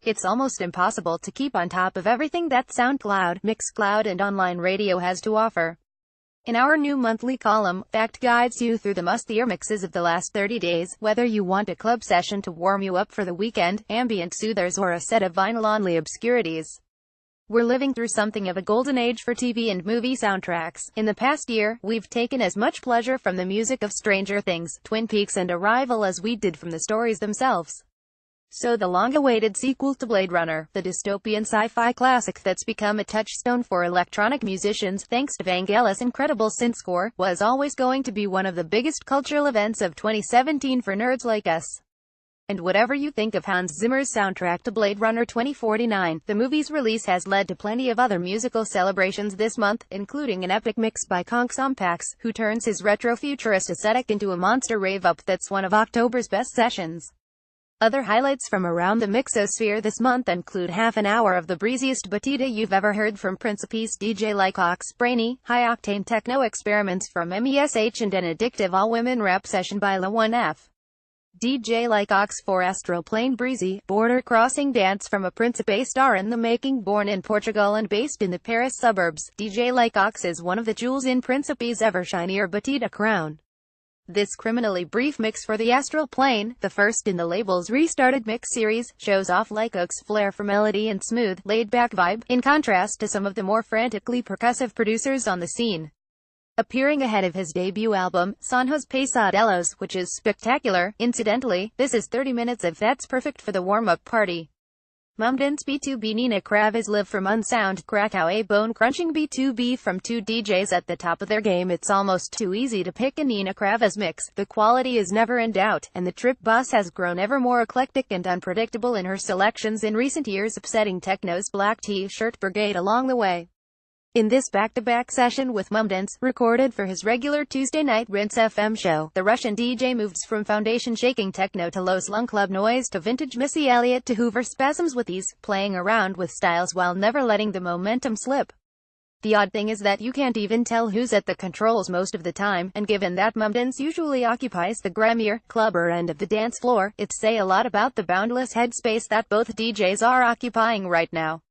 It's almost impossible to keep on top of everything that SoundCloud, Mixcloud and online radio has to offer. In our new monthly column, Fact guides you through the must-hear mixes of the last 30 days, whether you want a club session to warm you up for the weekend, ambient soothers or a set of vinyl-only obscurities. We're living through something of a golden age for TV and movie soundtracks. In the past year, we've taken as much pleasure from the music of Stranger Things, Twin Peaks and Arrival as we did from the stories themselves. So the long-awaited sequel to Blade Runner, the dystopian sci-fi classic that's become a touchstone for electronic musicians thanks to Vangelis' incredible synth score, was always going to be one of the biggest cultural events of 2017 for nerds like us. And whatever you think of Hans Zimmer's soundtrack to Blade Runner 2049, the movie's release has led to plenty of other musical celebrations this month, including an epic mix by Conksompax, who turns his retro-futurist aesthetic into a monster rave-up that's one of October's best sessions. Other highlights from around the mixosphere this month include half an hour of the breeziest batida you've ever heard from Principe's DJ Lycox, brainy, high-octane techno experiments from MESH and an addictive all-women rap session by La1F. DJ Lycox for Astroplane breezy, border-crossing dance from a Principe star in the making. Born in Portugal and based in the Paris suburbs, DJ Lycox is one of the jewels in Principe's ever-shinier batida crown. This criminally brief mix for the Astral Plane, the first in the label's restarted mix series, shows off Lycox's flair for melody and smooth, laid-back vibe, in contrast to some of the more frantically percussive producers on the scene. Appearing ahead of his debut album, Sonhos Pesadelos, which is spectacular. Incidentally, this is 30 minutes of that's perfect for the warm-up party. Mumdance B2B Nina Kravis live from Unsound, Krakow a bone-crunching B2B from two DJs at the top of their game. It's almost too easy to pick a Nina Kravis mix. The quality is never in doubt, and the trip bus has grown ever more eclectic and unpredictable in her selections in recent years, upsetting techno's black t-shirt brigade along the way. In this back-to-back session with Mumdance, recorded for his regular Tuesday night Rinse FM show, the Russian DJ moves from foundation-shaking techno to low-slung club noise to vintage Missy Elliott to Hoover spasms with ease, playing around with styles while never letting the momentum slip. The odd thing is that you can't even tell who's at the controls most of the time, and given that Mumdance usually occupies the grimier, clubber end of the dance floor, it's say a lot about the boundless headspace that both DJs are occupying right now.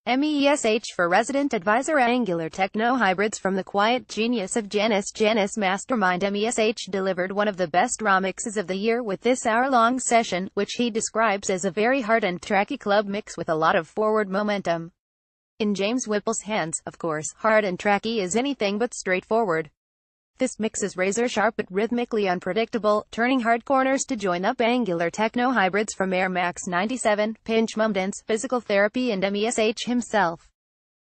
MESH for resident advisor. Angular techno hybrids from the quiet genius of Janice mastermind. MESH delivered one of the best raw mixes of the year with this hour-long session, which he describes as a very hard and tracky club mix with a lot of forward momentum. In James Whipple's hands, of course, hard and tracky is anything but straightforward. This mix is razor-sharp but rhythmically unpredictable, turning hard corners to join up angular techno hybrids from Air Max 97, Pinch Mumdance, Physical Therapy and MESH himself.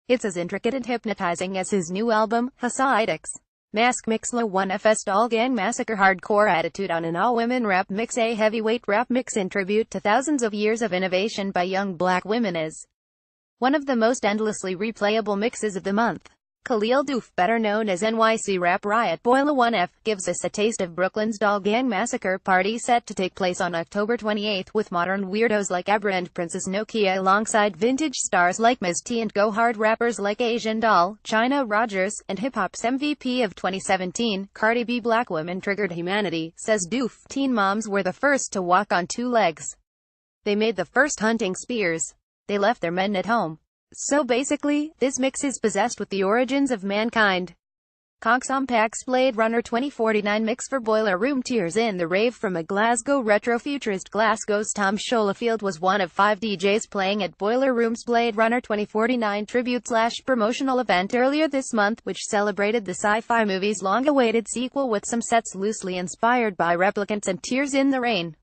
It's as intricate and hypnotizing as his new album, Hasidics. Mask Mix La1F Stall Gang Massacre hardcore attitude on an all-women rap mix. A heavyweight rap mix in tribute to thousands of years of innovation by young black women is one of the most endlessly replayable mixes of the month. Khalil Doof, better known as NYC Rap Riot Boy La1F, gives us a taste of Brooklyn's Doll Gang Massacre party set to take place on October 28 with modern weirdos like Abra and Princess Nokia alongside vintage stars like Ms. T and go-hard rappers like Asian Doll, China Rogers, and hip-hop's MVP of 2017, Cardi B. Black women triggered humanity, says Doof. Teen moms were the first to walk on two legs. They made the first hunting spears. They left their men at home. So basically, this mix is possessed with the origins of mankind. Conksompax Blade Runner 2049 mix for Boiler Room. Tears in the rave from a Glasgow retro-futurist. Glasgow's Tom Scholefield was one of 5 DJs playing at Boiler Room's Blade Runner 2049 tribute/promotional event earlier this month, which celebrated the sci-fi movie's long-awaited sequel with some sets loosely inspired by Replicants and Tears in the Rain.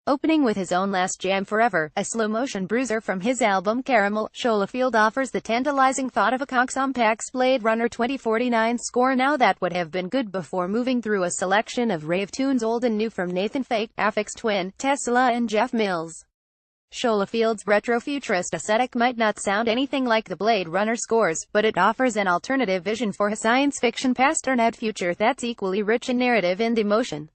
Opening with his own Last Jam Forever, a slow-motion bruiser from his album Caramel, Scholefield offers the tantalizing thought of a Conksompax Blade Runner 2049 score now that would have been good before moving through a selection of rave tunes old and new from Nathan Fake, Aphex Twin, Tesla and Jeff Mills. Scholefield's retro-futurist aesthetic might not sound anything like the Blade Runner scores, but it offers an alternative vision for a science fiction past or future that's equally rich in narrative and emotion.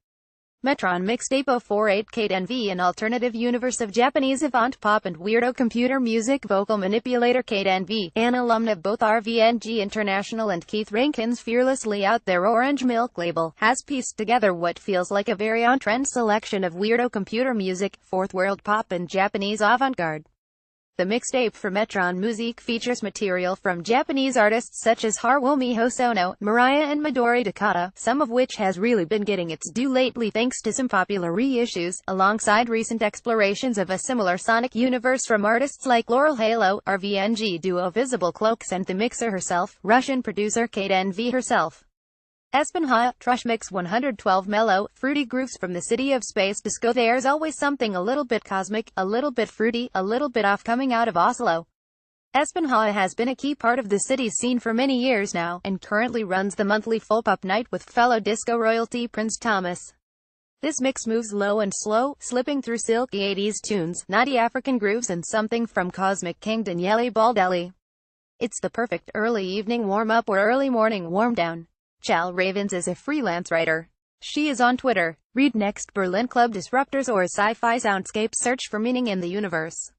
Metron Mixtape 048 Kate Envy, an alternative universe of Japanese avant pop and weirdo computer music vocal manipulator. Kate Envy, an alumna of both RVNG International and Keith Rankin's fearlessly out there Orange Milk label, has pieced together what feels like a very on-trend selection of weirdo computer music, fourth world pop and Japanese avant-garde. The mixtape for Metron Music features material from Japanese artists such as Haruomi Hosono, Mariah and Midori Dakota, some of which has really been getting its due lately thanks to some popular reissues, alongside recent explorations of a similar sonic universe from artists like Laurel Halo, RVNG duo Visible Cloaks and the mixer herself, Russian producer Kate NV herself. Espenha, Trush Mix 112 mellow, fruity grooves from the city of space disco. There's always something a little bit cosmic, a little bit fruity, a little bit off coming out of Oslo. Espenha has been a key part of the city's scene for many years now, and currently runs the monthly folk-up night with fellow disco royalty Prince Thomas. This mix moves low and slow, slipping through silky 80s tunes, naughty African grooves and something from Cosmic King Daniele Baldelli. It's the perfect early evening warm-up or early morning warm-down. Chal Ravens is a freelance writer. She is on Twitter. Read next Berlin Club Disruptors or Sci-Fi Soundscape. Search for meaning in the universe.